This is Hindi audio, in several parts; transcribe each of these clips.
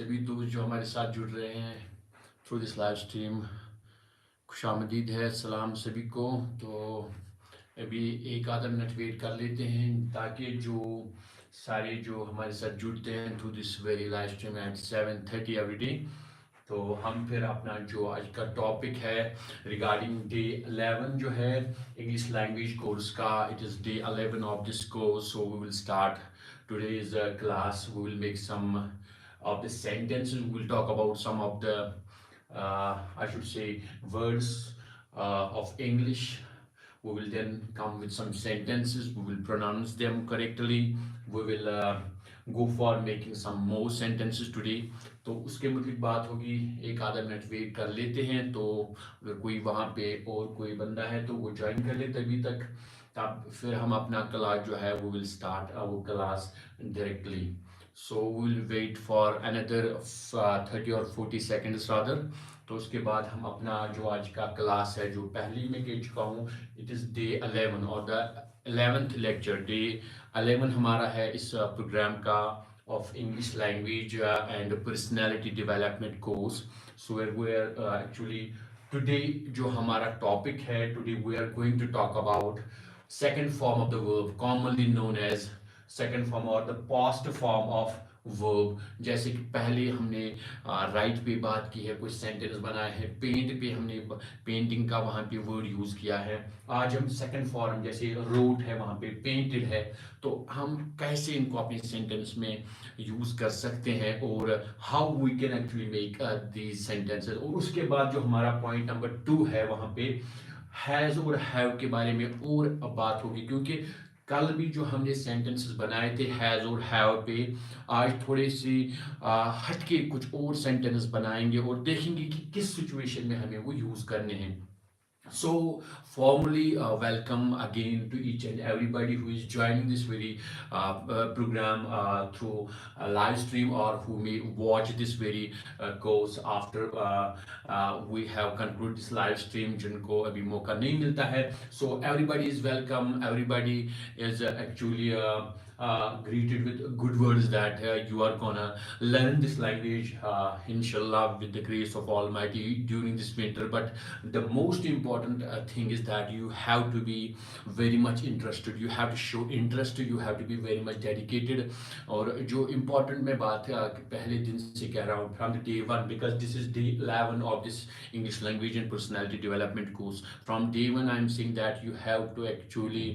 सभी दोस्त जो हमारे साथ जुड़ रहे हैं थ्रू दिस लाइव स्ट्रीम, खुशामदीद है, सलाम सभी को। तो अभी एक आधा मिनट वेट कर लेते हैं ताकि जो सारे जो हमारे साथ जुड़ते हैं through this very live stream at 7:30 every day, तो हम फिर अपना जो आज का टॉपिक है रिगार्डिंग डे 11 जो है इंग्लिश लैंग्वेज कोर्स का, it is day 11 of this course. So we will start today's class. We will make some of the sentences. We will talk about some of the I should say words of English. We will then come with some sentences. We will pronounce them correctly. We will go for making some more sentences today. तो उसके मतलब बात होगी, एक आधा मिनट वेट कर लेते हैं। तो अगर कोई वहाँ पे और कोई बंदा है तो वो ज्वाइन कर ले तभी तक, तब फिर हम अपना क्लास जो है वो will start our class directly. So we will wait for another 30 और 40 सेकेंड्स रादर। तो उसके बाद हम अपना जो आज का क्लास है, जो पहले मैं कह चुका हूँ, इट इज़ डे 11 और द 11th लेक्चर। डे 11 हमारा है इस प्रोग्राम का of English language and personality development course. So we are actually today जो हमारा topic है, today we are going to talk about second form of the verb commonly known as second form or the past form of verb। जैसे कि पहले हमने राइट पे बात की है, कुछ सेंटेंस बनाए हैं, पेंट पे हमने पेंटिंग का वहाँ पे वर्ड यूज़ किया है। आज हम सेकंड फॉर्म जैसे रोट है वहाँ पे पेंटेड है, तो हम कैसे इनको अपने सेंटेंस में यूज़ कर सकते हैं और how we can actually make these sentences. और उसके बाद जो हमारा पॉइंट नंबर 2 है वहाँ पे हैज़ और हैव के बारे में और बात होगी, क्योंकि कल भी जो हमने सेंटेंसेस बनाए थे हैज़ और हैव पे, आज थोड़े सी हटके कुछ और सेंटेंस बनाएंगे और देखेंगे कि किस सिचुएशन में हमें वो यूज़ करने हैं। So formally welcome again to each and everybody who is joining this very program through live stream, or who may watch this very course after we have concluded this live stream, जिनको अभी मौका नहीं मिलता है। So everybody is welcome, everybody is actually greeted with good words that you are gonna learn this language inshallah with the grace of Almighty during this winter. But the most important thing is that you have to be very much interested, you have to show interest, you have to be very much dedicated। और जो important मैं बात पहले दिन से कह रहा हूँ from the day 1, because this is day 11 of this English language and personality development course. From day 1 I am saying that you have to actually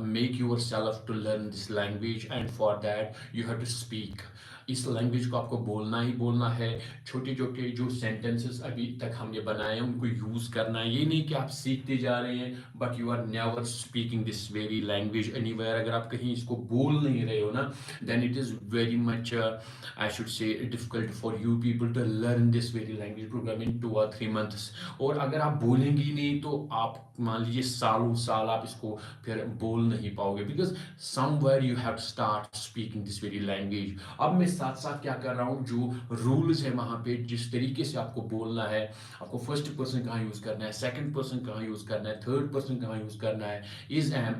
make yourself to learn this language, and for that you have to speak। इस लैंग्वेज को आपको बोलना ही बोलना है। छोटे छोटे जो सेंटेंसेस अभी तक हमने बनाए हैं उनको यूज़ करना है। ये नहीं कि आप सीखते जा रहे हैं but you are never speaking this very language anywhere. अगर आप कहीं इसको बोल नहीं रहे हो ना, then it is very much I should say difficult for you people to learn this very language program in 2 or 3 months। और अगर आप बोलेंगे ही नहीं तो आप मान लीजिए सालों साल आप इसको फिर बोल नहीं पाओगे, because somewhere you have to start speaking this very language. अब मैं साथ साथ क्या कर रहा हूँ, जो रूल्स है वहाँ पे जिस तरीके से आपको बोलना है, आपको फर्स्ट पर्सन कहाँ यूज़ करना है, सेकंड पर्सन कहाँ यूज़ करना है, थर्ड पर्सन कहाँ यूज़ करना है, इज एम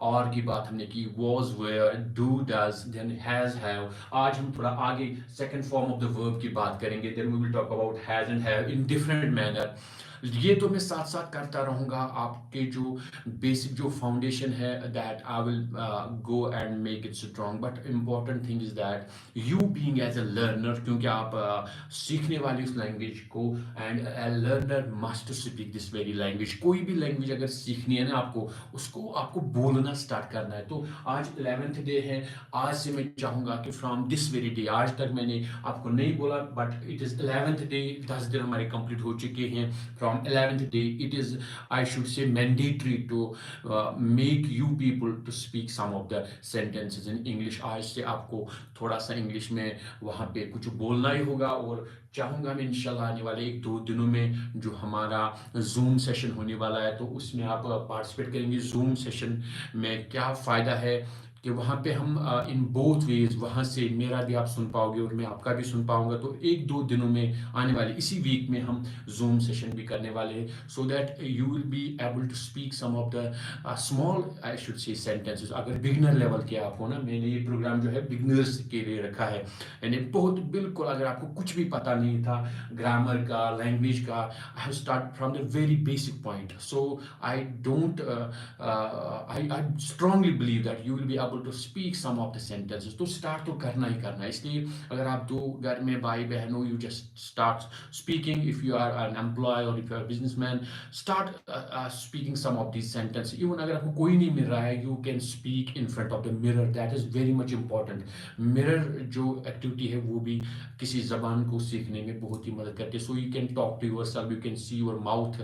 और की बात हमने की, was were, do does, then has have. आज हम थोड़ा आगे second form of the verb की बात करेंगे, then we will talk about has and have in different manner. ये तो मैं साथ साथ करता रहूँगा। आपके जो बेसिक जो फाउंडेशन है that I will go and make it strong, but important thing is that you being as a learner, क्योंकि आप सीखने वाले उस लैंग्वेज को, and a learner must speak this very language. कोई भी लैंग्वेज अगर सीखनी है ना आपको, उसको आपको बोलना स्टार्ट करना है। तो आज 11th डे है, आज से मैं चाहूँगा कि फ्रॉम दिस वेरी डे, आज तक मैंने आपको नहीं बोला but it is 11th day, 10 दिन हमारे कंप्लीट हो चुके हैं। From 11th day, it is, I should say, mandatory to make you people to speak some of the sentences in English। आज से आपको थोड़ा सा इंग्लिश में वहाँ पे कुछ बोलना ही होगा। और चाहूँगा मैं इंशाल्लाह आने वाले 1-2 दिनों में जो हमारा जूम सेशन होने वाला है, तो उसमें आप पार्टिसिपेट करेंगे। जूम सेशन में क्या फ़ायदा है कि वहाँ पे हम इन बोथ वेज वहाँ से मेरा भी आप सुन पाओगे और मैं आपका भी सुन पाऊंगा। तो 1-2 दिनों में आने वाले इसी वीक में हम जूम सेशन भी करने वाले हैं, so that you will be able to speak some of the small I should say sentences. अगर बिगनर लेवल के आप हो ना, मैंने ये प्रोग्राम जो है बिगनर्स के लिए रखा है, यानी बहुत बिल्कुल अगर आपको कुछ भी पता नहीं था ग्रामर का, लैंग्वेज का, I have start from the very basic point. So I don't I strongly believe that you will be able to speak some of the sentences. तो start तो करना ही करना है। इसलिए अगर आप दो घर में भाई बहन हो, you just start speaking. If you are an employee or if you are a businessman, start speaking some of these sentences. Even अगर आपको कोई नहीं मिल रहा है, you can speak in front of the mirror. That is very much important. Mirror जो activity है वो भी किसी जबान को सीखने में बहुत ही मदद करती है। So you can talk to yourself, you can see your mouth,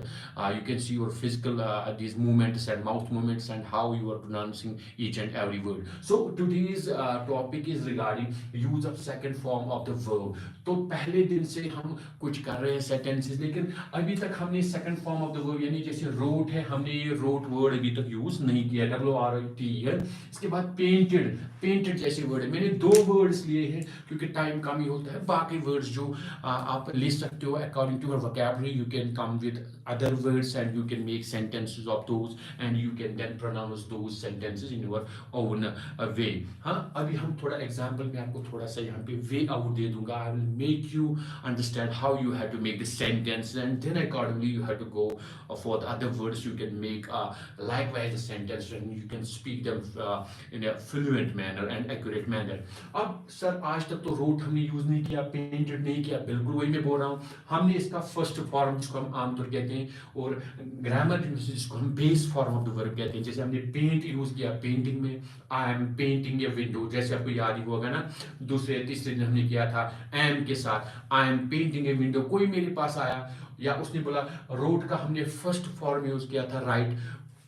you can see your physical these movements and mouth movements and how you are pronouncing each and every word. So today's topic is regarding use of second form of the verb. तो पहले दिन से हम कुछ कर रहे हैं sentences, लेकिन अभी तक हमने second form of the verb यानी जैसे wrote है, हमने ये wrote word अभी तक यूज नहीं किया, WROT है। इसके बाद painted जैसे वर्ड है, मैंने 2 वर्ड्स लिए हैं क्योंकि टाइम कम ही होता है। बाकी वर्ड्स जो आप ले सकते हो according to your vocabulary, you can come with other words and you can make sentences of those and you can then pronounce those sentences in your own way। हाँ, अभी हम थोड़ा एग्जाम्पल में आपको थोड़ा सा यहाँ पे वे आउट दे दूंगा। I will make you understand how you have to make the sentence and then accordingly you have to go for the other words you can make likewise the sentence and you can speak them in a fluent manner and accurate manner। अब सर आज तक तो wrote हमने यूज नहीं किया, painted नहीं किया, बिल्कुल वही मैं बोल रहा हूँ। हमने इसका फर्स्ट फॉर्म जिसको हम आमतौर कहते हैं और ग्रामर जिसको हम base form of the verb कहते हैं, जैसे हमने पेंट यूज किया पेंटिंग में, आई एम पेंटिंग ए विंडो, जैसे आपको याद ही होगा ना दूसरे तीसरे दिन हमने किया था एम के साथ, आई एम पेंटिंग ए विंडो। कोई मेरे पास आया या उसने बोला रोट का हमने फर्स्ट फॉर्म यूज किया था राइट,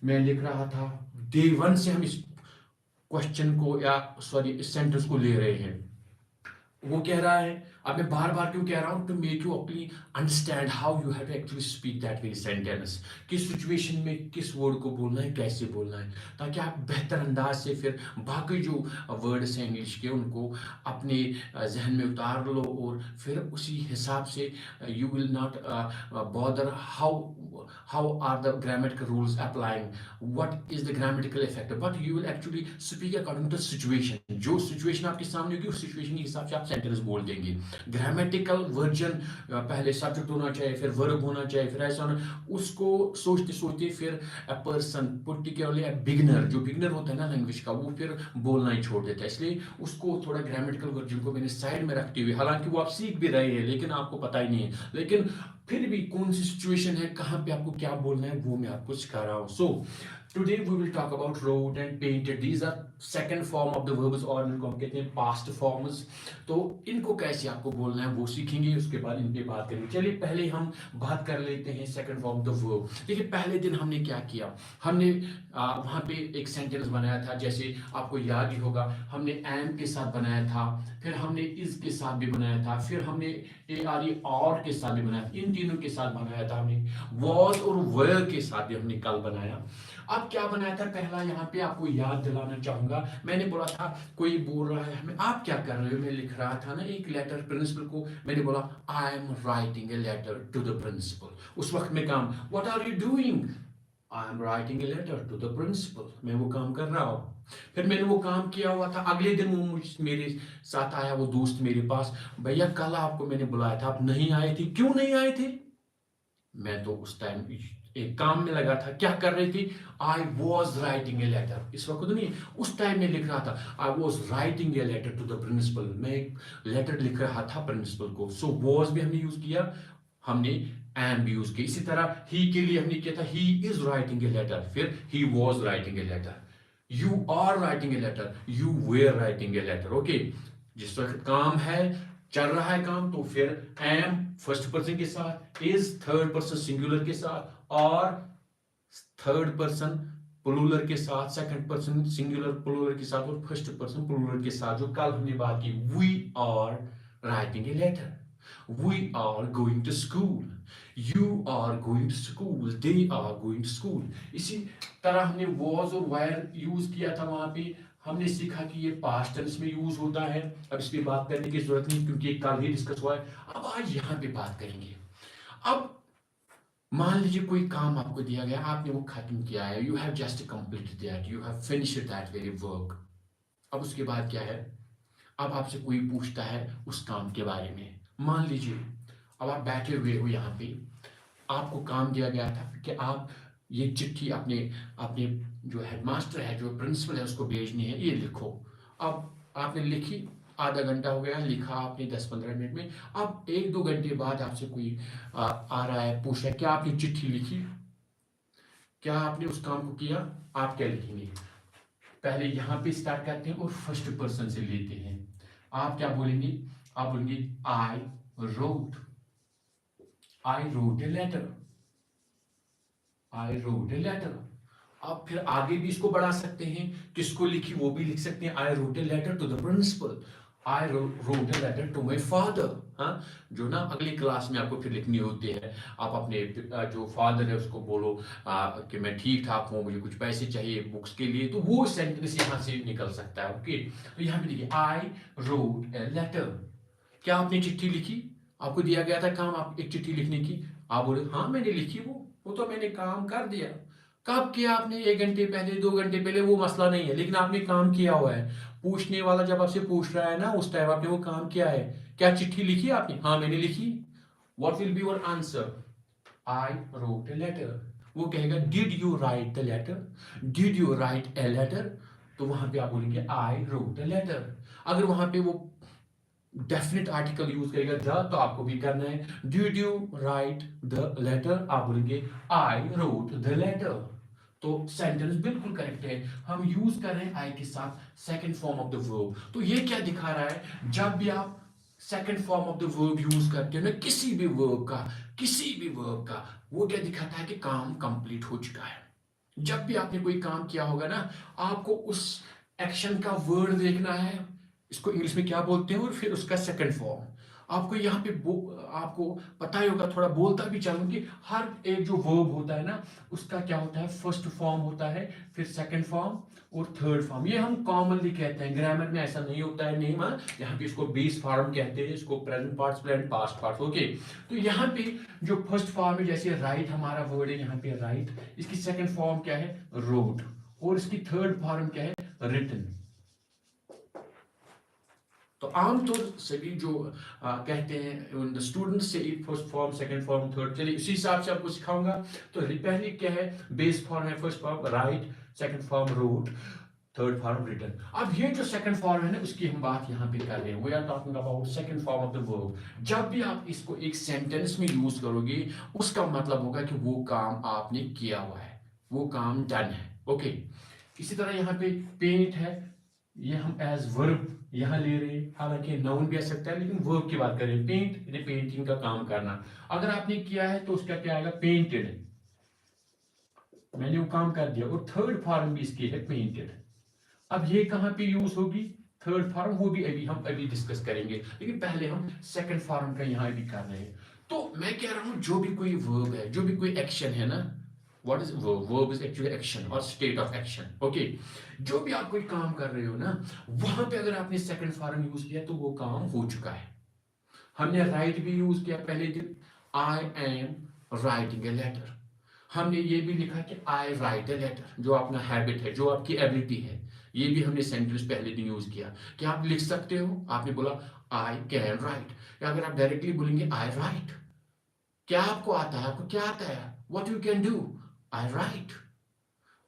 मैं लिख रहा था डे 1 से हम इस क्वेश्चन को या सॉरी इस सेंटेंस को ले रहे हैं। वो कह रहा है, अब मैं बार बार क्यों कह रहा हूं, टू मेक यू अपनी understand how you have to actually speak that very sentence, किस सिचुएशन में किस वर्ड को बोलना है, कैसे बोलना है, ताकि आप बेहतर अंदाज से फिर बाकी जो वर्ड्स हैं इंग्लिश के उनको अपने जहन में उतार लो और फिर उसी हिसाब से you will not bother how are the grammatical rules applying, what is the grammatical effect, but you will actually speak according to situation। जो सिचुएशन आपके सामने होगी उस सिचुएशन के हिसाब से आप सेंटेंस बोल देंगे। ग्रामेटिकल वर्जन पहले सब्जेक्ट होना चाहिए, फिर वर्ब होना चाहिए, फिर ऐसा होना, उसको सोचते सोचते फिर a person particularly a beginner, जो बिगिनर होता है ना लैंग्वेज का, वो फिर बोलना ही छोड़ देता है। इसलिए उसको थोड़ा ग्रामेटिकल वर्जन को मैंने साइड में रखते हुए, हालांकि वो आप सीख भी रहे हैं लेकिन आपको पता ही नहीं है, लेकिन फिर भी कौन सी सिचुएशन है, कहाँ पे आपको क्या बोलना है, वो मैं आपको सिखा रहा हूँ। सो today we will talk about wrote and painted, these are second form of the verbs और इनको हम कहते हैं past forms। तो इनको कैसे आपको बोलना है वो सीखेंगे, उसके बाद इन पे बात करेंगे। चलिए पहले हम बात कर लेते हैं second form of the verb। देखिए पहले दिन हमने क्या किया, हमने वहाँ पे एक सेंटेंस बनाया था, जैसे आपको याद ही होगा हमने am के साथ बनाया था, फिर हमने is के साथ भी बनाया था, फिर हमने और के साथ भी बनाया, इन तीनों के साथ बनाया था हमने, was और were के साथ भी हमने कल बनाया। अब क्या बनाया था पहला, यहाँ पे आपको याद दिलाना चाहूंगा, मैंने बोला था कोई बोल रहा है हमें, आप क्या कर रहे हो, मैं लिख रहा था ना एक लेटर प्रिंसिपल को, मैंने बोला I am writing a letter to the principal. उस वक्त में काम, what are you doing, I am writing a letter to the principal, मैं वो काम कर रहा हूँ। फिर मैंने वो काम किया हुआ था, अगले दिन वो मेरे साथ आया, वो दोस्त मेरे पास, भैया कल आपको मैंने बुलाया था आप नहीं आए थे, क्यों नहीं आए थे, मैं तो उस टाइम एक काम में लगा था, क्या कर रही थी, I was writing a letter, इस वक्त नहीं उस टाइम में लिख रहा था, I was writing a letter to the principal, मैं एक लेटर लिख रहा था प्रिंसिपल को। सो वॉज भी हमने यूज किया, हमने एम भी यूज किया। इसी तरह ही के लिए हमने किया था he is writing a letter, फिर he was writing a letter, you are writing a letter, you were writing a letter. Okay, जिस वक्त काम है चल रहा है काम, तो फिर एम फर्स्ट पर्सन के साथ, इज थर्ड पर्सन सिंगुलर के साथ, और थर्ड पर्सन प्लूरल के साथ, सेकंड पर्सन सिंगुलर प्लूरल के साथ और फर्स्ट पर्सन प्लूरल के साथ, जो कल हमने बात की, we are writing a letter, we are going to school, you are going to school, they are going to school. इसी तरह हमने वॉज और वायर यूज किया था वहां पे, हमने सीखा कि ये पास्ट टेंस में यूज होता है। अब इस पे बात करने की जरूरत नहीं क्योंकि ये कल ही डिस्कस हुआ है। अब आज यहाँ पे बात करेंगे। अब मान लीजिए कोई काम आपको दिया गया, आपने वो खत्म किया है, you have just completed that, you have finished that very work. अब उसके बाद क्या है, अब आपसे कोई पूछता है उस काम के बारे में। मान लीजिए अब आप बैठे हुए हो यहाँ पे, आपको काम दिया गया था कि आप ये चिट्ठी अपने अपने जो हेडमास्टर है, जो प्रिंसिपल है, उसको भेजनी है, ये लिखो। अब आपने लिखी, आधा घंटा हो गया, लिखा आपने 10-15 मिनट में। अब 1-2 घंटे बाद आपसे कोई आ रहा है, पूछ रहा है क्या आपने चिट्ठी लिखी, क्या आपने उस काम को किया। आप क्या लिखेंगे? पहले यहाँ पे स्टार्ट करते हैं और फर्स्ट पर्सन से लेते हैं। आप क्या बोलेंगे? आप बोलेंगे I wrote, I wrote a letter, I wrote a letter. आप फिर आगे भी इसको बढ़ा सकते हैं, किसको लिखी वो भी लिख सकते हैं। I wrote a letter to the principal, I wrote a letter to my father. हाँ, जो ना अगली क्लास में आपको फिर लिखनी होती है, आप अपने जो फादर है उसको बोलो कि मैं ठीक ठाक हूँ, मुझे कुछ पैसे चाहिए बुक्स के लिए, तो वो सेंटेंस यहाँ से निकल सकता है। ओके, तो यहाँ पे देखिए आई रोट ए लेटर। क्या आपने चिट्ठी लिखी? आपको दिया गया था काम, आप एक चिट्ठी लिखने की, आप बोले हाँ मैंने लिखी, वो तो मैंने काम कर दिया। कब किया आपने? 1 घंटे पहले, 2 घंटे पहले, वो मसला नहीं है, लेकिन आपने काम किया हुआ है। पूछने वाला जब आपसे पूछ रहा है ना, उस टाइम आपने वो काम किया है। क्या चिट्ठी लिखी आपने? हाँ मैंने लिखी। What will be your answer? I wrote a letter. वो कहेगा did you write the letter, did you write a letter, तो वहां पे आप बोलेंगे आई रोट ए लेटर। अगर वहां पे वो डेफिनेट आर्टिकल यूज करेगा द, तो आपको भी करना है did you write the letter, आप बोलेंगे आई रोट द लेटर। तो सेंटेंस बिल्कुल करेक्ट है। हम यूज कर रहे हैं आई के साथ second form of the verb. तो ये क्या दिखा रहा है, जब भी आप second form of the verb use करते हो ना, किसी भी वर्ब का, किसी भी वर्ब का, वो क्या दिखाता है कि काम कंप्लीट हो चुका है। जब भी आपने कोई काम किया होगा ना, आपको उस एक्शन का वर्ड देखना है, इसको इंग्लिश में क्या बोलते हैं, और फिर उसका सेकंड फॉर्म। आपको यहाँ पे आपको पता ही होगा, थोड़ा बोलता भी चलूं कि हर एक जो वर्ब होता है ना, उसका क्या होता है, फर्स्ट फॉर्म होता है, फिर सेकंड फॉर्म और थर्ड फॉर्म। ये हम कॉमनली कहते हैं, ग्रामर में ऐसा नहीं होता है नेम। यहाँ पे इसको बेस फॉर्म कहते हैं, इसको present participle and past part. Okay, तो यहाँ पे जो फर्स्ट फॉर्म है, जैसे राइट हमारा वर्ड है यहाँ पे राइट, इसकी सेकंड फॉर्म क्या है, रोट, और इसकी थर्ड फॉर्म क्या है, रिटन। तो आमतौर सभी जो कहते हैं स्टूडेंट्स से first form, second form, third, चलिए इसी हिसाब से आपको सिखाऊंगा। तो पहले क्या है, बेस फॉर्म है, first form write, second form wrote, third form written. अब ये जो सेकंड फॉर्म है ना, उसकी हम बात यहाँ पे कर रहे हैं। We are talking about second form of the verb. जब भी आप इसको एक सेंटेंस में यूज करोगे, उसका मतलब होगा कि वो काम आपने किया हुआ है, वो काम डन है। ओके, इसी तरह यहाँ पे पेंट है, ये हम एज वर्ब यहाँ ले रहे हैं, हालांकि नाउन भी आ सकता है, लेकिन वर्ब की बात करें। पेंट, ये पेंटिंग का काम करना। अगर आपने किया है तो उसका क्या आएगा, पेंटेड, मैंने वो काम कर दिया। और थर्ड फॉर्म भी इसकी है पेंटेड। अब ये कहां पे यूज होगी, थर्ड फॉर्म, वो भी हम अभी डिस्कस करेंगे, लेकिन पहले हम सेकंड फॉर्म का यहां भी कर रहे हैं। तो मैं कह रहा हूं जो भी कोई वर्ब है, जो भी कोई एक्शन है ना, what is verb? Verb is actually action और स्टेट ऑफ एक्शन। ओके, जो भी आप कोई काम कर रहे हो ना, वहां पे अगर आपने सेकंड फॉर्म यूज किया तो वो काम हो चुका है। हमने राइट भी यूज किया पहले दिन, I am writing a letter. हमने ये भी लिखा कि आई राइट ए लेटर, जो अपना हैबिट है, जो आपकी एबिलिटी है, ये भी हमने सेंटेंस पहले दिन यूज किया कि आप लिख सकते हो। आपने बोला आई कैन राइट, या अगर आप डायरेक्टली बोलेंगे आई राइट, क्या आपको आता है, आपको क्या आता है, what you can do, I right.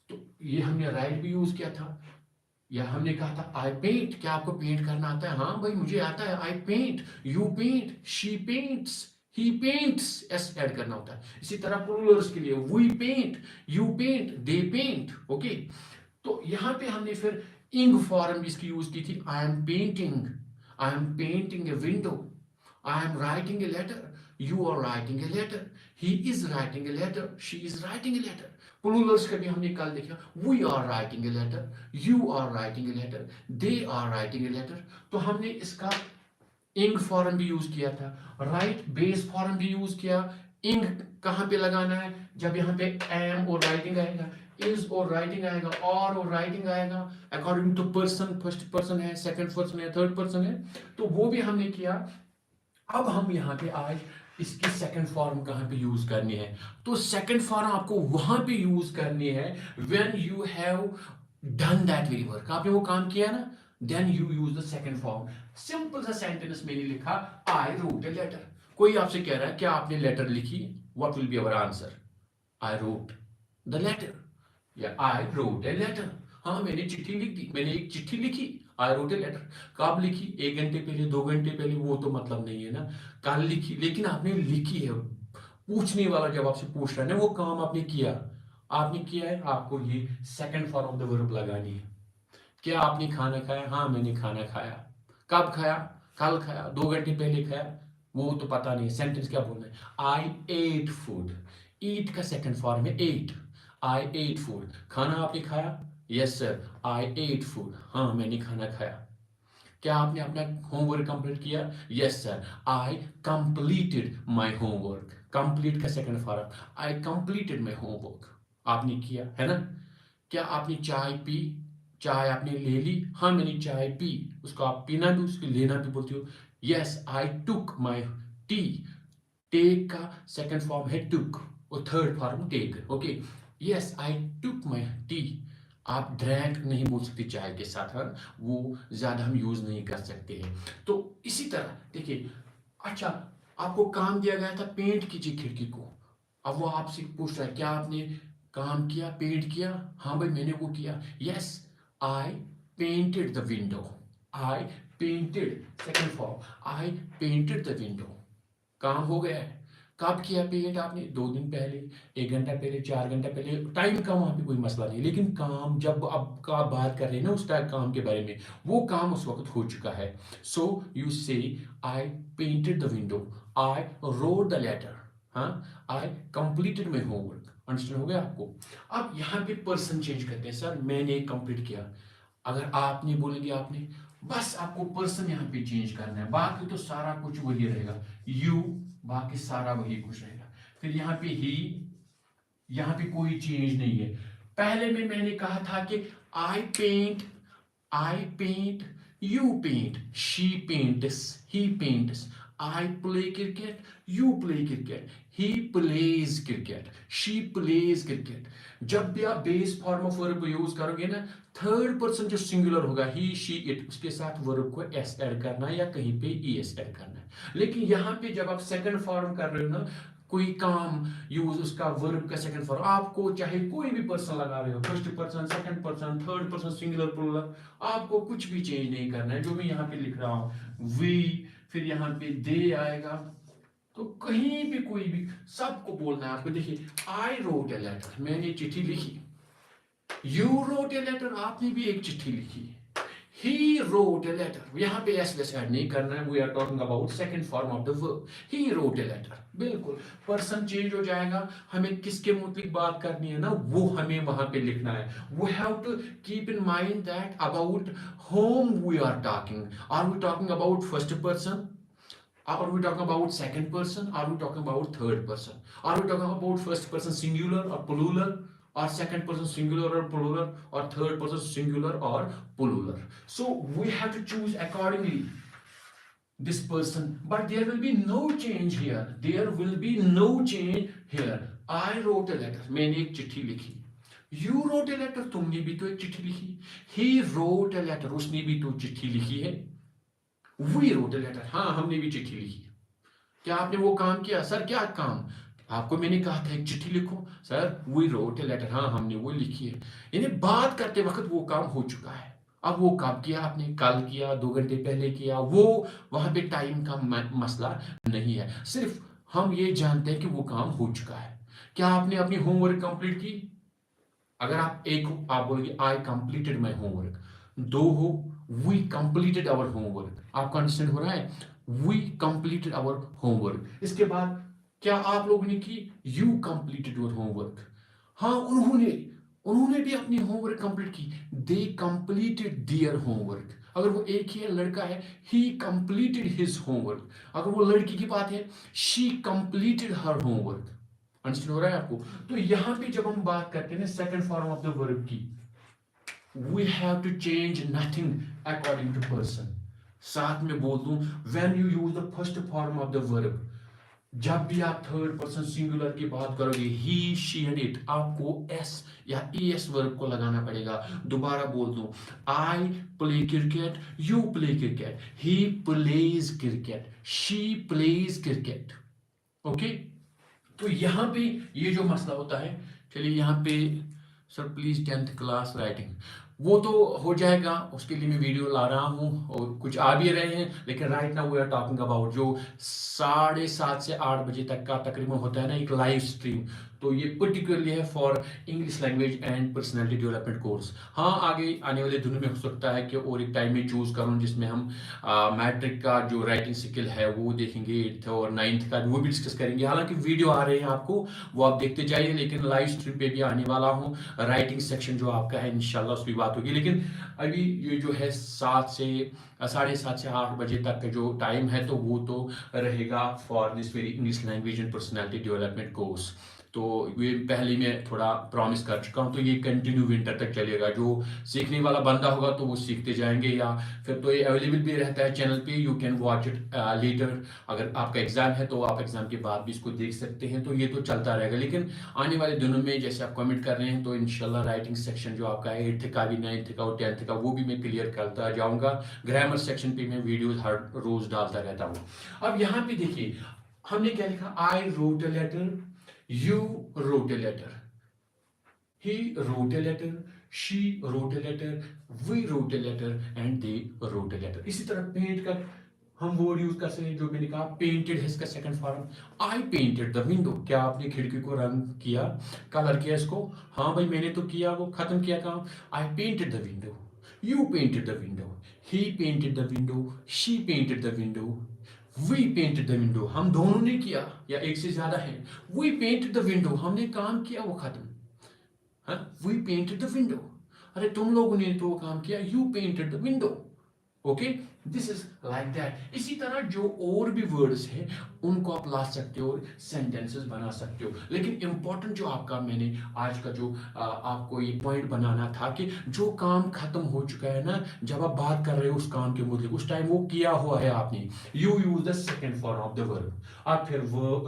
तो ये हमने राइट भी यूज किया था। या हमने कहा था आई पेंट, क्या आपको पेंट करना आता है? हाँ भाई मुझे आता है, I paint, you paint, she paints, he paints, S add करना होता है। इसी तरह प्लूरल्स के लिए we paint, you paint, they paint. Okay, तो यहां पे हमने फिर इंग फॉर्म इसकी यूज की थी, I am painting, I am painting a window, I am writing a letter, you are writing a letter, he is writing a letter, she is writing a letter। Plurals का भी हमने कल देखा, we are writing a letter, you are writing a letter, they are writing a letter। तो हमने इसका इंग फॉर्म भी यूज किया था, राइट बेस फॉर्म भी यूज किया। इंग कहां पे लगाना है, जब यहाँ पे एम और राइटिंग आएगा, इज और राइटिंग आएगा, और राइटिंग आएगा, according to person, first person है, सेकंड पर्सन है, थर्ड पर्सन है, तो वो भी हमने किया। अब हम यहाँ पे आज इसकी सेकंड फॉर्म कहाँ पे यूज करनी है, तो सेकंड फॉर्म आपको वहां पे यूज करनी है when you have done that very work, आपने वो काम किया ना, then you use the second form. Simple सा सेंटेंस मैंने लिखा, आई रोट ए लेटर। कोई आपसे कह रहा है क्या आपने लेटर लिखी, what will be our answer, I wrote the letter, या आई रोट ए लेटर। हाँ मैंने चिट्ठी लिख दी, मैंने एक चिट्ठी लिखी, आई रोट ए लेटर। कब लिखी, 1 घंटे पहले, 2 घंटे पहले, वो तो मतलब नहीं है ना, कल लिखी, लेकिन आपने लिखी है। पूछने वाला जब आपसे पूछ रहा है ना, वो काम आपने किया, आपने किया है, आपको ये second form of the verb लगानी है। क्या आपने खाना खाया, हाँ मैंने खाना खाया। कब खाया, कल खाया, 2 घंटे पहले खाया, वो तो पता नहीं, सेंटेंस क्या बोलना है, आई एट फूड। ईट का सेकंड फॉर्म है एट, आई एट फूड। खाना आपने खाया, yes sir I ate food, हाँ मैंने खाना खाया। क्या आपने अपना होमवर्क कंप्लीट किया, yes sir I completed my homework. Complete का second form, I completed my homework, आपने किया है ना। क्या आपने चाय पी, चाय आपने ले ली, हाँ मैंने चाय पी, उसको आप पीना भी, उसको लेना भी बोलते हो, yes I took my tea. Take का सेकंड फॉर्म है टुक, और third form take, okay, yes I took my tea. आप ड्रैंक नहीं बोल सकते चाय के साथ, हाँ वो ज्यादा हम यूज नहीं कर सकते हैं। तो इसी तरह देखिए, अच्छा आपको काम दिया गया था पेंट कीजिए खिड़की को, अब वो आपसे पूछ रहा है क्या आपने काम किया, पेंट किया, हाँ भाई मैंने वो किया, yes I painted the window, I painted, second form I painted the window, काम हो गया है। कब किया पेंट आपने, 2 दिन पहले, 1 घंटा पहले, 4 घंटा पहले, टाइम का वहां पे कोई मसला नहीं, लेकिन काम जब अब का बात कर रहे हैं ना उस टाइम काम के बारे में, वो काम उस वक्त हो चुका है। So you say I painted the window, I wrote the letter, हाँ I completed my homework. Understand हो गया आपको। अब यहाँ पे पर्सन चेंज करते हैं, सर मैंने कंप्लीट किया, अगर आपने बोलेंगे आपने, बस आपको पर्सन यहाँ पे चेंज करना है, बाकी तो सारा कुछ वही रहेगा, यू, बाकी सारा वही कुछ रहेगा। फिर यहाँ पे ही, यहाँ पे कोई चेंज नहीं है। पहले में मैंने कहा था कि आई paint, I paint, you paint, she paints, he paints, I play cricket, you play cricket, he plays cricket, she plays cricket। जब भी आप base form of verb use करोगे ना, थर्ड पर्सन जो सिंगुलर होगा ही, शी, इट, उसके साथ वर्ब को एस ऐड करना है या कहीं पे ईएस ऐड करना है। लेकिन यहाँ पे जब आप सेकंड फॉर्म कर रहे हो ना, कोई काम यूज, उसका वर्ब का सेकंड फॉर्म, आपको चाहे कोई भी पर्सन लगा रहे हो, first person, second person, third person, singular plural, आपको कुछ भी चेंज नहीं करना है। जो मैं यहाँ पे लिख रहा हूँ वी, फिर यहाँ पे दे आएगा, तो कहीं भी कोई भी, सबको बोलना है आपको। देखिए आई रोट ए लेटर, मैंने चिट्ठी लिखी, यू रोट ए लेटर, आपने भी एक चिट्ठी लिखी, he wrote a letter, यहाँ पे एस वेस ऐड नहीं करना है, we are talking about second form of the verb, he wrote a letter। बिल्कुल पर्सन चेंज हो जाएगा, हमें किसके मुताबिक बात करनी है ना, वो हमें वहां पे लिखना है। we have to keep in mind that about whom we are we talking about first person, are we talking about second person, are we talking about third person, are we talking about first person singular or plural, or second person singular or plural, or third person singular or plural? So we have to choose accordingly this person, but there will be no change here, there will be no change here। I wrote a letter, मैंने एक चिट्ठी लिखी, you wrote a letter, तुमने भी तो एक चिट्ठी लिखी, he wrote a letter, उसने भी तो चिट्ठी लिखी है, we wrote a letter, हाँ हमने भी चिट्ठी लिखी। क्या आपने वो काम किया, सर क्या काम, आपको मैंने कहा था एक चिट्ठी लिखो, sir we wrote a letter, हाँ हमने वो लिखी है। यानी बात करते वक्त वो काम हो चुका है। अब वो कब किया आपने, कल किया, 2 घंटे पहले किया, वो वहां पे टाइम का मसला नहीं है, सिर्फ हम ये जानते हैं कि वो काम हो चुका है। क्या आपने अपनी होमवर्क कंप्लीट की, अगर आप एक हो आप बोलोगे आई कंप्लीटेड माई होमवर्क, 2 हो वी कंप्लीटेड आवर होमवर्क। आपका अंडरस्टैंड हो रहा है, वी कंप्लीटेड आवर होमवर्क। इसके बाद क्या आप लोगों ने की, यू कंप्लीटेड योर होमवर्क, हाँ उन्होंने उन्होंने भी अपनी होमवर्क कंप्लीट की, दे कंप्लीटेड देयर होमवर्क। अगर वो एक ही लड़का है, ही कंप्लीटेड हिज होमवर्क। अगर वो लड़की की बात है, she completed her homework. Understand हो रहा है आपको? तो यहां पे जब हम बात करते हैं ना second form of the verb की, we have to change nothing according to person. साथ में बोल दूं, when you use the first form of the verb, जब भी आप थर्ड पर्सन सिंगुलर की बात करोगे, ही शी एंड इट, आपको एस या एस वर्ब को लगाना पड़ेगा। दोबारा बोल दूं, I play cricket, you play cricket, he plays cricket, she plays cricket. Okay, तो यहां पे ये जो मसला होता है, चलिए यहां पे sir please 10th class writing, वो तो हो जाएगा, उसके लिए मैं वीडियो ला रहा हूँ और कुछ आ भी रहे हैं, लेकिन right now we are talking about जो 7:30 से 8 बजे तक का तकरीबन होता है ना एक लाइव स्ट्रीम, तो ये पर्टिकुलरली है for English language and personality development course. हाँ, आगे आने वाले दिनों में हो सकता है कि और एक टाइम में चूज करूँ जिसमें हम मैट्रिक का जो राइटिंग स्किल है वो देखेंगे, 8th और 9th का वो भी डिस्कस करेंगे। हालांकि वीडियो आ रहे हैं आपको, वो आप देखते जाइए, लेकिन लाइव स्ट्रीम पे भी आने वाला हूँ। राइटिंग सेक्शन जो आपका है इंशाल्लाह उस पर बात होगी, लेकिन अभी ये जो है 7 से 8:30 से 8 बजे तक का जो टाइम है, तो वो तो रहेगा for this very English language and personality development course. तो ये पहले मैं थोड़ा प्रॉमिस कर चुका हूँ, तो ये कंटिन्यू विंटर तक चलेगा। जो सीखने वाला बंदा होगा तो वो सीखते जाएंगे, या फिर तो ये अवेलेबल भी रहता है चैनल पे, you can watch it later. अगर आपका एग्जाम है तो आप एग्जाम के बाद भी इसको देख सकते हैं, तो ये तो चलता रहेगा। लेकिन आने वाले दिनों में जैसे आप कमेंट कर रहे हैं, तो इंशाल्लाह राइटिंग सेक्शन जो आपका है 8th का भी, 9th का और 10th का, वो भी मैं क्लियर करता जाऊंगा। ग्रामर सेक्शन पे मैं वीडियोज हर रोज डालता रहता हूँ। अब यहाँ पे देखिए हमने क्या लिखा, I wrote a letter, you wrote a letter, he wrote a letter, she wrote a letter, we wrote a letter and they wrote a letter। इसी तरह पेंट का हम वर्ड यूज कर सकते हैं, जो मैंने कहा पेंटेड है इसका second form. I painted the window, क्या आपने खिड़की को रंग किया, कलर किया इसको? हाँ भाई मैंने तो किया, वो खत्म किया काम। I painted the window, you painted the window, he painted the window, she painted the window, we painted the window, हम दोनों ने किया या एक से ज्यादा है। वी पेंटेड द विंडो, हमने काम किया वो खत्म। हाँ, वी पेंटेड द विंडो, अरे तुम लोगों ने तो वो काम किया, you painted the window. Okay, this is like that. इसी तरह जो और भी वर्ड्स हैं उनको आप ला सकते हो और सेंटेंसेस बना सकते हो। लेकिन इंपॉर्टेंट जो आपका मैंने आज का जो आपको ये पॉइंट बनाना था कि जो काम खत्म हो चुका है ना, जब आप बात कर रहे हो उस काम के मुद्दे, उस टाइम वो किया हुआ है आपने, you use the second form of the verb. आप फिर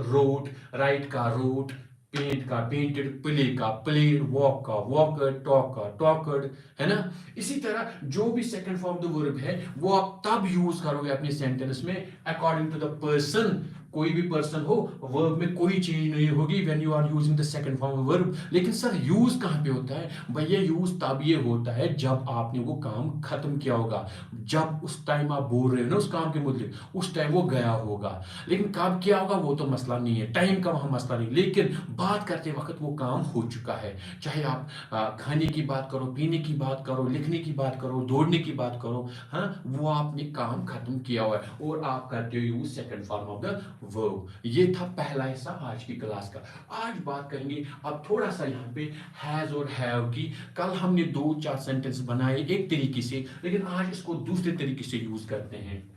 रोट, राइट का रोट, पेंट का पेंटेड, प्ले का प्लेड, वॉक का वॉकड, टॉक का टॉकड, है ना। इसी तरह जो भी सेकंड फॉर्म द वर्ब है वो आप तब यूज करोगे अपने सेंटेंस में अकॉर्डिंग टू द पर्सन। कोई भी पर्सन हो, वर्ब में कोई चेंज नहीं होगी when you are using the second form verb. लेकिन सर यूज कहां पे होता है भैया? यूज तब ये होता है जब आपने वो काम खत्म किया होगा, जब उस टाइम आप बोल रहे हो ना उस काम के मुद्दे, उस टाइम वो गया होगा। लेकिन कब किया होगा वो तो मसला नहीं है, टाइम का वहां मसला नहीं, लेकिन बात करते वक्त वो काम हो चुका है। चाहे आप खाने की बात करो, पीने की बात करो, लिखने की बात करो, दौड़ने की बात करो, हाँ, वो आपने काम खत्म किया हुआ है और आप करते हो use second form of the verb. ये था पहला हिस्सा आज की क्लास का। आज बात करेंगे अब थोड़ा सा यहाँ पे हैज और हैव की। कल हमने 2-4 सेंटेंस बनाए एक तरीके से, लेकिन आज इसको दूसरे तरीके से यूज करते हैं।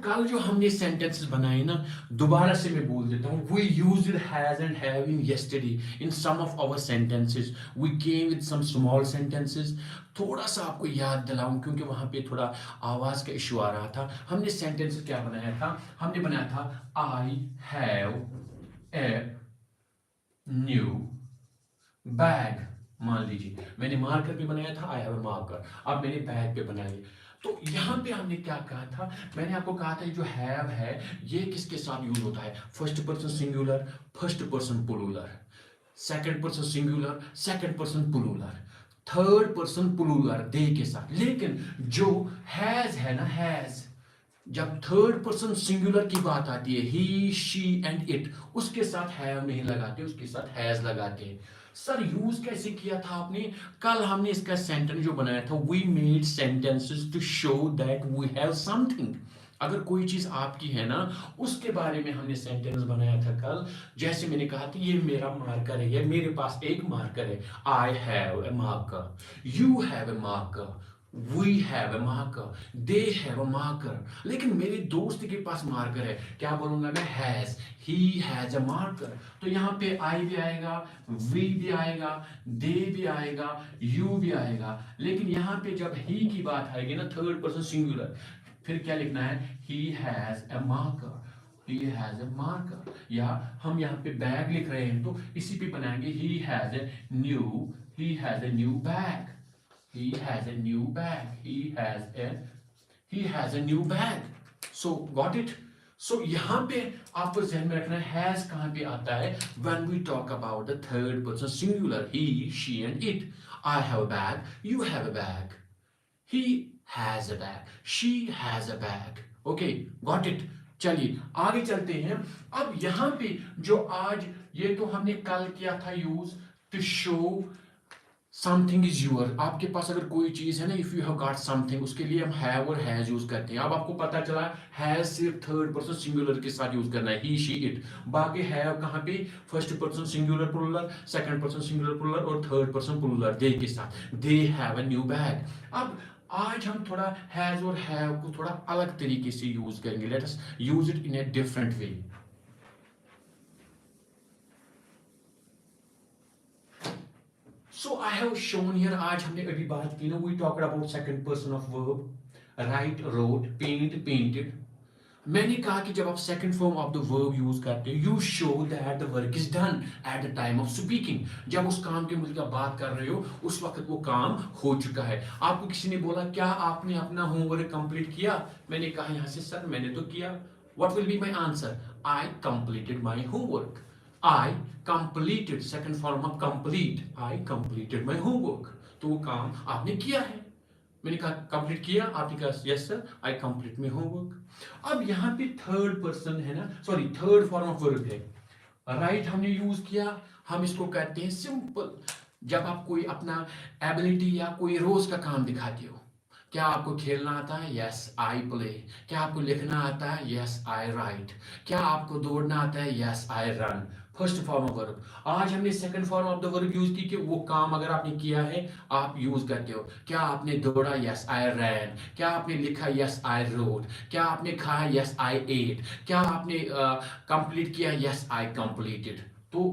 कल जो हमने सेंटेंसेस बनाए ना, दोबारा से मैं बोल देता हूँ, we used has and have in yesterday in some of our sentences, we came with some small sentences. थोड़ा सा आपको याद दिलाऊं क्योंकि वहां पे थोड़ा आवाज का इशू आ रहा था। हमने सेंटेंस क्या बनाया था? हमने बनाया था I have a new bag. मान लीजिए मैंने मार्कर पे बनाया था, आई हैव अ मार्कर, अब मैंने बैग पे बनाया। तो यहां पे हमने क्या कहा था? मैंने आपको कहा था जो हैव है ये किसके साथ यूज होता है? First person singular, first person plural, second person singular, second person plural, third person plural they के साथ। लेकिन जो हैज है ना, हैज, जब थर्ड पर्सन सिंगुलर की बात आती है, ही शी एंड इट, उसके साथ हैव नहीं लगाते, उसके साथ हैज लगाते हैं। सर यूज कैसे किया था आपने? कल हमने इसका सेंटेंस जो बनाया था, we made sentences to show that we have something. अगर कोई चीज आपकी है ना, उसके बारे में हमने सेंटेंस बनाया था कल। जैसे मैंने कहा था ये मेरा मार्कर है, मेरे पास एक मार्कर है, I have a marker, you have a marker, We have a marker, they have a marker. लेकिन मेरे दोस्त के पास मार्कर है, क्या बोलूंगा मैं? has, he has a marker. तो यहाँ पे I भी आएगा, we भी आएगा, they भी आएगा, you भी आएगा. लेकिन यहाँ पे जब he की बात आएगी ना, थर्ड पर्सन सिंगुलर, फिर क्या लिखना है? he has a marker. He has a marker. या हम यहाँ पे बैग लिख रहे हैं तो इसी पे बनाएंगे he has a new bag. He has a new bag. He has a new bag. So got it? So यहाँ पे आपको ध्यान में रखना है has कहाँ पे आता है? When we talk about the third person singular, he, she and it. I have a bag. You have a bag. He has a bag. She has a bag. Okay, got it? चलिए आगे चलते हैं. अब यहाँ पे जो आज ये तो हमने कल किया था use to show something is your. आपके पास अगर कोई चीज है ना, if you have got something, उसके लिए हम हैव और हैज यूज करते हैं. अब आपको पता चला हैज सिर्फ थर्ड पर्सन सिंगुलर के साथ यूज करना है, ही, शी, इट. बाकी हैव कहाँ पे? First person singular plural, second person singular plural और थर्ड पर्सन प्लूरल, दे के साथ. They have a new bag. अब आज हम थोड़ा हैज और हैव को थोड़ा अलग तरीके से यूज करेंगे. Let us use it in a different way. So I have shown here, आज हमने अभी बात की ना, we talked about second person of verb, write, wrote, paint, painted. मैंने कहा कि जब आप second form of the verb use करते हो, you show that the work is done at the time of speaking. जब उस काम के मुझे बात कर रहे हो, उस वक्त वो काम हो चुका है. आपको किसी ने बोला क्या आपने अपना होमवर्क कंप्लीट किया? मैंने कहा यहाँ से सर मैंने तो किया. What will be my answer? I completed my homework. I completed, second form of complete. I completed my homework. तो वो काम आपने किया है. मैंने कहा कंप्लीट किया, आपने कहा yes sir I complete my homework. अब यहाँ पे थर्ड पर्सन है ना, sorry third form of verb है. राइट हमने यूज किया, हम इसको कहते हैं सिंपल. जब आप कोई अपना एबिलिटी या कोई रोज का काम दिखाते हो. क्या आपको खेलना आता है? Yes I play. क्या आपको लिखना आता है? Yes I right. क्या आपको दौड़ना आता है? Yes I run. First form of verb. आज हमने second form of the verb use की कि वो काम अगर आपने किया है आप यूज करते हो. क्या आपने दौड़ा? Yes I ran. क्या आपने लिखा? Yes I wrote. क्या आपने खाया? Yes I ate. क्या आपने कंप्लीट किया? Yes I completed. तो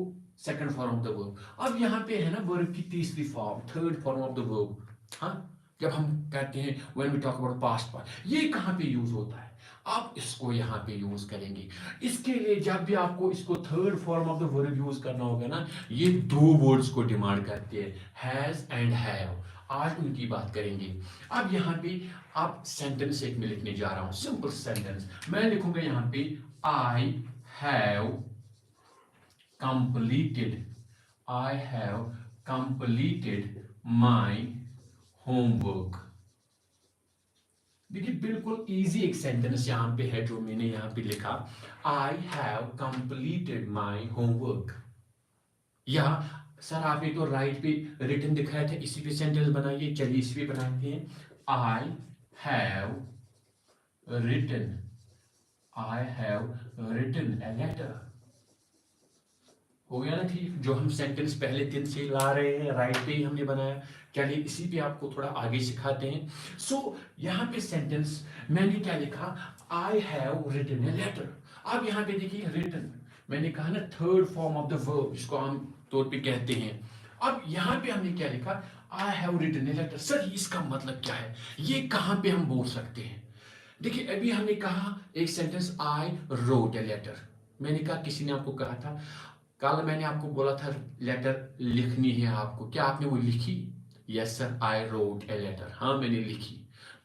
second form of the verb. अब यहाँ पे है ना वर्ब की तीसरी फॉर्म, third form of the verb. हाँ, जब हम कहते हैं when we talk about past part, ये कहाँ पे यूज होता है? आप इसको यहाँ पे यूज करेंगे. इसके लिए जब भी आपको इसको third form of the verb use करना होगा ना, ये दो वर्ड्स को डिमांड करते हैं, हैज एंड हैव. आज उनकी बात करेंगे. अब यहाँ पे आप सेंटेंस एक में लिखने जा रहा हूं, सिंपल सेंटेंस. मैं लिखूंगा यहाँ पे I have completed. I have completed my homework. देखिए बिल्कुल इजी एक सेंटेंस यहाँ पे है जो मैंने यहाँ पे लिखा, I have completed my homework. या सर आपने तो राइट पे रिटन दिखाया था, इसी पे सेंटेंस बनाइए. चलिए इसी पे बनाते हैं. I have written, I have written a letter. हो गया ना ठीक? जो हम सेंटेंस पहले दिन से ला रहे हैं राइट पे ही हमने बनाया. चलिए इसी पे आपको थोड़ा आगे सिखाते हैं. सो यहाँ पे सेंटेंस मैंने क्या लिखा? I have written a letter. अब यहाँ पे देखिए रिटन, मैंने कहा ना third form of the verb, जिसको आम तौर पे कहते हैं. अब यहाँ पे हमने क्या लिखा? I have written a letter. Sir इसका मतलब क्या है? ये कहाँ पे हम बोल सकते हैं? देखिए अभी हमने कहा एक sentence I wrote a letter. मैंने कहा, किसी ने आपको कहा था, कल मैंने आपको बोला था लेटर लिखनी है आपको, क्या आपने वो लिखी? Yes sir I wrote a letter. हाँ मैंने लिखी.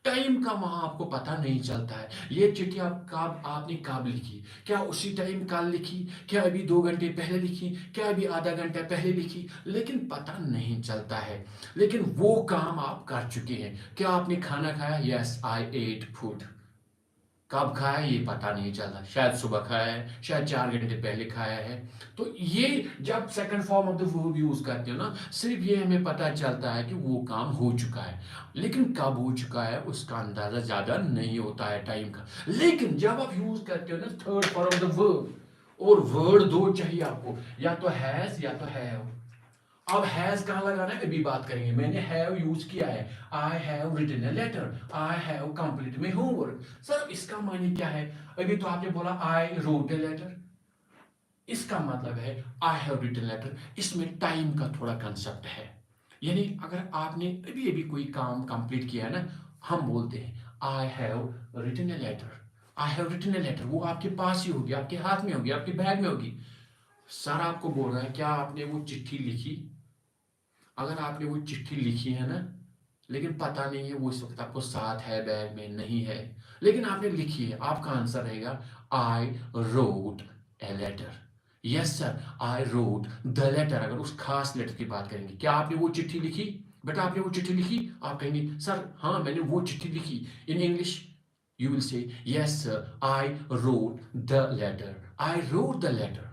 टाइम का वहां आपको पता नहीं चलता है. ये चिट्ठी आपने कब लिखी? क्या उसी टाइम कल लिखी? क्या अभी 2 घंटे पहले लिखी? क्या अभी आधा घंटा पहले लिखी? लेकिन पता नहीं चलता है. लेकिन वो काम आप कर चुके हैं. क्या आपने खाना खाया? Yes I ate food. कब खाया ये पता नहीं चला, शायद सुबह खाया है, शायद 4 घंटे पहले खाया है. तो ये जब second form of the verb use करते हो ना, सिर्फ ये हमें पता चलता है कि वो काम हो चुका है. लेकिन कब हो चुका है उसका अंदाजा ज्यादा नहीं होता है टाइम का. लेकिन जब आप यूज करते हो ना third form of the verb, और वर्ड दो चाहिए आपको, या तो हैज या तो हैव. अब हैज कहां लगाना है अभी बात करेंगे। मैंने हैव यूज किया है, I have written a letter, I have complete my homework. Sir इसका माने क्या है? अभी तो आपने बोला आई रोट अ लेटर, इसका मतलब है आई हैव रिटन लेटर। इसमें टाइम का थोड़ा कंसेप्ट है, यानी अगर आपने अभी अभी कोई काम कंप्लीट किया है ना, हम बोलते हैं I have written a letter, I have written a letter. वो आपके पास ही होगी, आपके हाथ में होगी, आपके बैग में होगी। सर आपको बोल रहा है क्या आपने वो चिट्ठी लिखी? अगर आपने वो चिट्ठी लिखी है ना, लेकिन पता नहीं है वो इस वक्त आपको साथ है, बैग में नहीं है, लेकिन आपने लिखी है, आपका आंसर रहेगा I wrote a letter. Yes sir, I wrote the letter. अगर उस खास लेटर की बात करेंगे, क्या आपने वो चिट्ठी लिखी? बेटा आपने वो चिट्ठी लिखी? आप कहेंगे सर हाँ मैंने वो चिट्ठी लिखी। In English you will say yes sir I wrote the letter, I wrote the letter.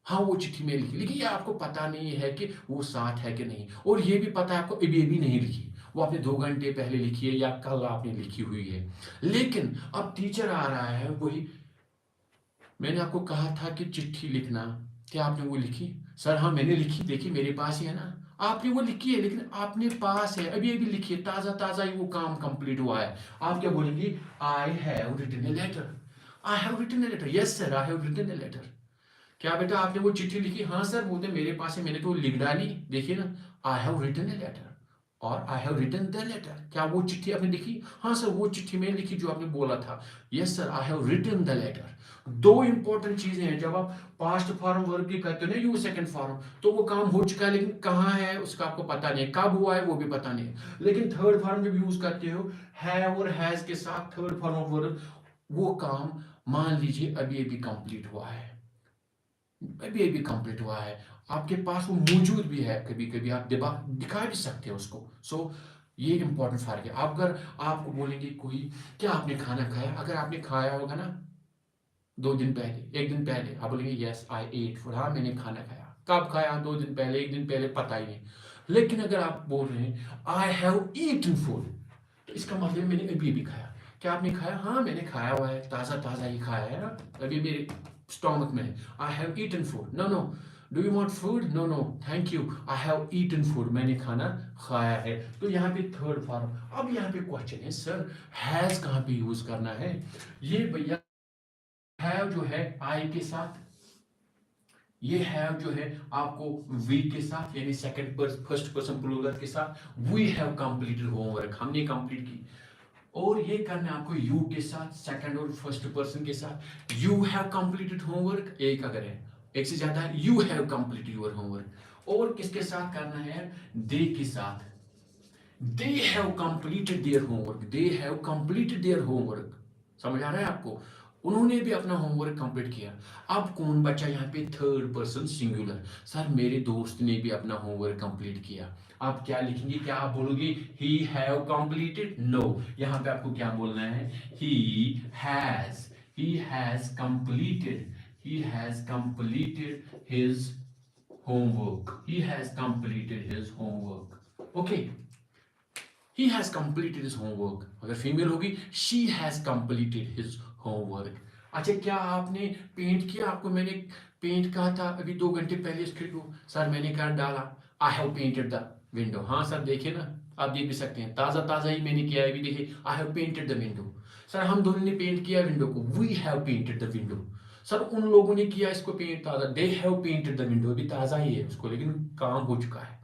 हाँ वो चिट्ठी में लिखी, लेकिन ये आपको पता नहीं है कि वो साथ है कि नहीं, और ये भी पता है आपको अभी अभी नहीं लिखी, वो आपने 2 घंटे पहले लिखी है या कल आपने लिखी हुई है। लेकिन अब टीचर आ रहा है, वही मैंने आपको कहा था कि चिट्ठी लिखना, क्या आपने वो लिखी? सर हाँ मैंने लिखी, देखिए मेरे पास ही है ना। आपने वो लिखी है, लेकिन आपने पास है, अभी अभी लिखी है, ताज़ा ताज़ा ही वो काम कंप्लीट हुआ है। आप क्या बोलेंगे? I have written a letter, I have written a letter. Yes sir I have written a letter. क्या बेटा आपने वो चिट्ठी लिखी? हाँ सर बोलते मेरे पास है, मैंने तो लिख डाली, देखिए ना, I have written a letter और I have written the letter. क्या वो चिट्ठी आपने लिखी? हाँ सर वो चिट्ठी मैंने लिखी जो आपने बोला था। Yes sir I have written the letter. दो इंपॉर्टेंट चीजें हैं, जब आप पास्ट फॉर्म वर्ब की करते हो ना, यू सेकंड फॉर्म, तो वो काम हो चुका है, लेकिन कहाँ है उसका आपको पता नहीं है, कब हुआ है वो भी पता नहीं है। लेकिन थर्ड फॉर्म जब यूज करते हो हैव और हैज के साथ, थर्ड फॉर्म ऑफ वर्ब, वो काम मान लीजिए अभी अभी कंप्लीट हुआ है, अभी अभी कंप्लीट हुआ है, आपके पास वो मौजूद भी है, कभी कभी आप दिखा भी सकते हैं उसको। सो ये इंपॉर्टेंट फर्क है। आप अगर आपको बोलेंगे कोई क्या आपने खाना खाया, अगर आपने खाया होगा ना 2 दिन पहले, 1 दिन पहले, आप बोलेंगे यस आई एट फूड, हाँ मैंने खाना खाया। कब खाया? 2 दिन पहले, 1 दिन पहले, पता ही नहीं। लेकिन अगर आप बोल रहे हैं आई हैव ईटन फूड, तो इसका मतलब मैंने अभी अभी खाया। क्या आपने खाया? हाँ मैंने खाया हुआ है, ताज़ा ताज़ा ही खाया है ना, अभी मेरे स्टोमक में है। I have eaten food, no no. Do you want food? No no thank you, I have eaten food, मैंने खाना खाया है। तो यहाँ पे थर्ड फॉर्म। अब यहाँ पे क्वेश्चन है सर हैज कहाँ पे यूज करना है? ये भैया हैव जो है आई के साथ, ये हैव जो है आपको वी के साथ, यानी सेकंड फर्स्ट पर्सन प्लूरल के साथ, वी हैव कंप्लीटेड होमवर्क, हमने कंप्लीट की। और ये करना है आपको यू के साथ, सेकंड और फर्स्ट पर्सन के साथ, यू हैव कंप्लीटेड होमवर्क। एक अगर है, एक से ज्यादा है, you have completed your homework. और किसके साथ करना है? दे के साथ, they have completed their homework, they have completed their homework. समझ आ रहा है आपको? उन्होंने भी अपना होमवर्क कंप्लीट किया। अब कौन बचा यहाँ पे? Third person singular. सर मेरे दोस्त ने भी अपना होमवर्क कंप्लीट किया। आप क्या लिखेंगे? क्या आप बोलोगे ही हैव कंप्लीटेड? नो, यहाँ पे आपको क्या बोलना है? He has completed, he has completed his homework, he has completed his homework. Okay, he has completed his homework। अगर फीमेल होगी she has completed his homework। अच्छा क्या आपने पेंट किया? आपको मैंने पेंट कहा था अभी 2 घंटे पहले इस खिड़की को, सर मैंने कर डाला, आई हैव पेंटेड द विंडो। हाँ सर देखिए ना, आप देख भी सकते हैं, ताज़ा ताज़ा ही मैंने किया है अभी, देखिए I have painted the window. Sir हम दोनों ने पेंट किया विंडो को, we have painted the window. Sir उन लोगों ने किया इसको पेंट ताज़ा, they have painted the window, अभी ताज़ा ही है उसको, लेकिन काम हो चुका है।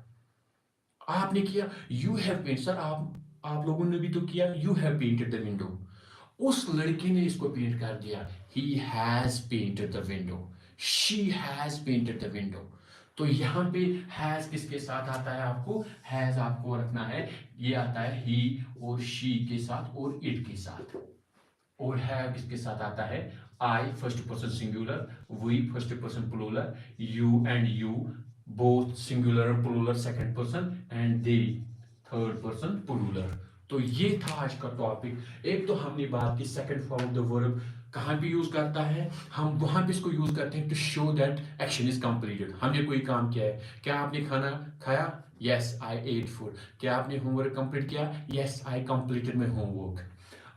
आपने किया यू हैव पेंट, सर आप लोगों ने भी तो किया, you have painted the window. उस लड़की ने इसको पेंट कर दिया, he has painted the window, she has painted the window. तो यहाँ पे हैज किसके साथ आता है? आपको हैज आपको रखना है, ये आता है ही और शी के साथ और इट के साथ। और हैव किसके साथ आता है? I first person singular, we first person plural, you and you both singular और plural second person, and they third person plural. तो ये था आज का टॉपिक। एक तो हमने बात की second form of the verb कहाँ पे यूज करता है, हम वहां पे इसको यूज करते हैं to show that action is completed. हमने कोई काम किया है, क्या आपने खाना खाया? Yes I ate food. क्या आपने होमवर्क कंप्लीट किया? Yes I completed my homework.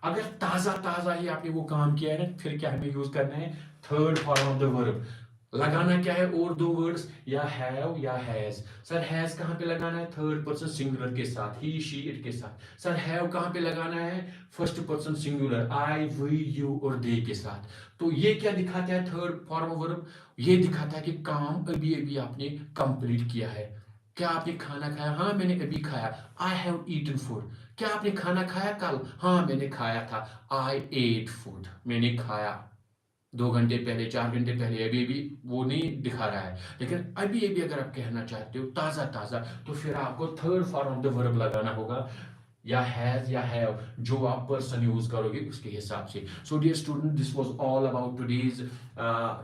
अगर ताजा ताजा ही आपने वो काम किया है ना, फिर क्या हमें यूज करना है? Third form of the verb. लगाना क्या है और दो वर्ड्स, या हैव या हैज। सर हैज कहाँ पे लगाना है, थर्ड पर्सन सिंगुलर के साथ, ही शी इट के साथ। सर हैव कहाँ पे लगाना है, first person singular, I we you और दे के साथ। तो ये क्या दिखाता है थर्ड फॉर्म वर्ब, ये दिखाता है कि काम अभी अभी आपने कंप्लीट किया है। क्या आपने खाना खाया, हाँ मैंने अभी खाया, आई हैव ईटन फूड। क्या आपने खाना खाया कल, हाँ मैंने खाया था, आई एट फूड, मैंने खाया 2 घंटे पहले, 4 घंटे पहले, अभी भी वो नहीं दिखा रहा है। लेकिन अभी अभी अगर आप कहना चाहते हो ताज़ा ताज़ा, तो फिर आपको third form of the verb लगाना होगा, या हैज या हैव, जो आप पर्सन यूज करोगे उसके हिसाब से। So dear student, this was all about today's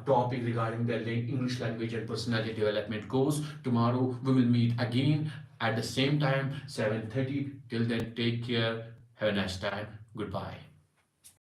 topic regarding the English language and personality development course. Tomorrow we will meet again at the same time 7:30. Till then, take care, have a nice time, goodbye.